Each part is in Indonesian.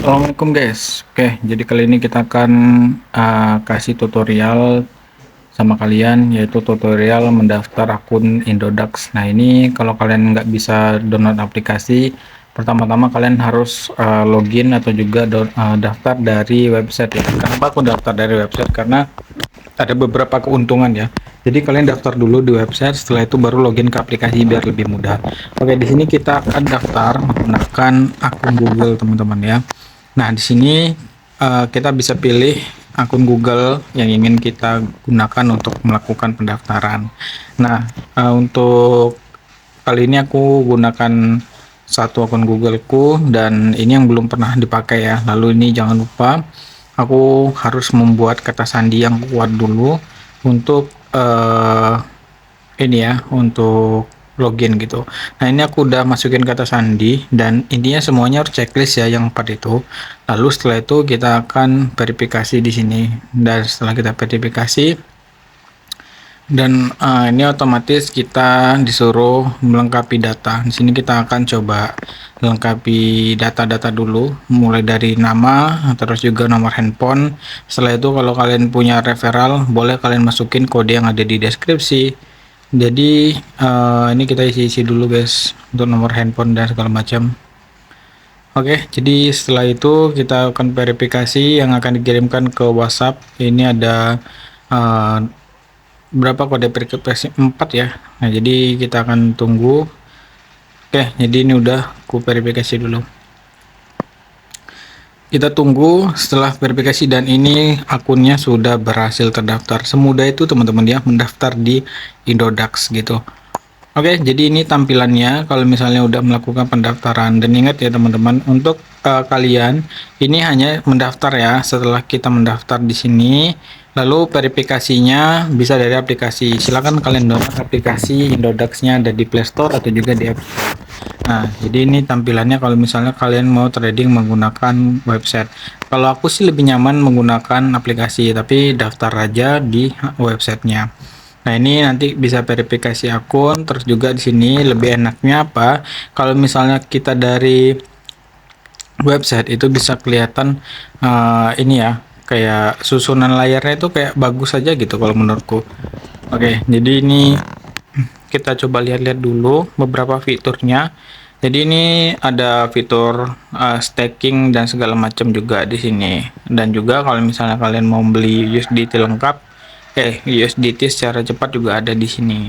Assalamualaikum guys. Oke, jadi kali ini kita akan kasih tutorial sama kalian, yaitu tutorial mendaftar akun Indodax. Nah, ini kalau kalian nggak bisa download aplikasi, pertama-tama kalian harus login atau juga daftar dari website ya. Kenapa aku daftar dari website? Karena ada beberapa keuntungan ya. Jadi kalian daftar dulu di website, setelah itu baru login ke aplikasi biar lebih mudah. Oke, di sini kita akan daftar menggunakan akun Google teman-teman ya. Nah, di sini kita bisa pilih akun Google yang ingin kita gunakan untuk melakukan pendaftaran. Nah, untuk kali ini aku gunakan satu akun Googleku dan ini yang belum pernah dipakai ya. Lalu ini jangan lupa aku harus membuat kata sandi yang kuat dulu untuk ini ya, untuk login gitu. Nah, ini aku udah masukin kata sandi dan intinya semuanya harus checklist ya yang 4 itu. Lalu setelah itu kita akan verifikasi di sini, dan setelah kita verifikasi dan ini otomatis kita disuruh melengkapi data. Di sini kita akan coba lengkapi data-data dulu, mulai dari nama, terus juga nomor handphone. Setelah itu kalau kalian punya referral, boleh kalian masukin kode yang ada di deskripsi. Jadi ini kita isi dulu guys untuk nomor handphone dan segala macam. Oke, jadi setelah itu kita akan verifikasi yang akan dikirimkan ke WhatsApp. Ini ada berapa kode verifikasi 4 ya. Nah, jadi kita akan tunggu. Oke, jadi ini udah aku verifikasi dulu. Kita tunggu setelah verifikasi dan ini akunnya sudah berhasil terdaftar. Semudah itu teman-teman ya mendaftar di Indodax gitu. Oke, jadi ini tampilannya kalau misalnya udah melakukan pendaftaran. Dan ingat ya teman-teman, untuk kalian ini hanya mendaftar ya. Setelah kita mendaftar di sini, lalu verifikasinya bisa dari aplikasi. Silakan kalian download aplikasi Indodax-nya, ada di Play Store atau juga di App Store. Nah, jadi ini tampilannya kalau misalnya kalian mau trading menggunakan website. Kalau aku sih lebih nyaman menggunakan aplikasi, tapi daftar aja di websitenya. Nah, ini nanti bisa verifikasi akun, terus juga di sini lebih enaknya apa? Kalau misalnya kita dari website itu bisa kelihatan ini ya, kayak susunan layarnya itu kayak bagus aja gitu kalau menurutku. Oke, jadi ini kita coba lihat-lihat dulu beberapa fiturnya. Jadi ini ada fitur staking dan segala macam juga di sini. Dan juga kalau misalnya kalian mau beli USDT lengkap, USDT secara cepat juga ada di sini.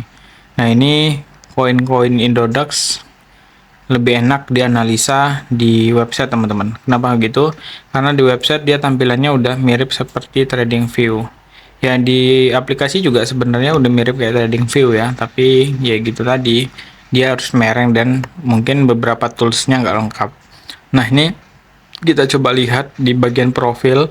Nah, ini koin-koin Indodax lebih enak dianalisa di website teman-teman. Kenapa gitu? Karena di website dia tampilannya udah mirip seperti TradingView. Ya, di aplikasi juga sebenarnya udah mirip kayak TradingView ya, tapi ya gitu tadi, dia harus mereng dan mungkin beberapa toolsnya nggak lengkap. Nah, ini kita coba lihat di bagian profil.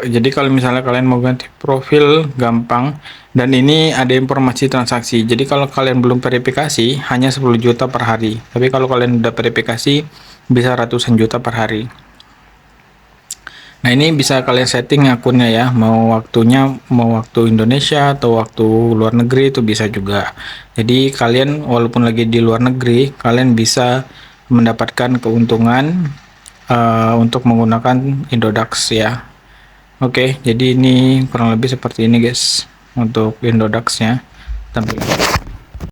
Jadi kalau misalnya kalian mau ganti profil gampang, dan ini ada informasi transaksi. Jadi kalau kalian belum verifikasi hanya 10 juta per hari, tapi kalau kalian udah verifikasi bisa ratusan juta per hari. Nah, ini bisa kalian setting akunnya ya, mau waktu Indonesia atau waktu luar negeri itu bisa juga. Jadi kalian walaupun lagi di luar negeri, kalian bisa mendapatkan keuntungan untuk menggunakan Indodax ya. Oke, jadi ini kurang lebih seperti ini guys untuk Indodax-nya tampilannya.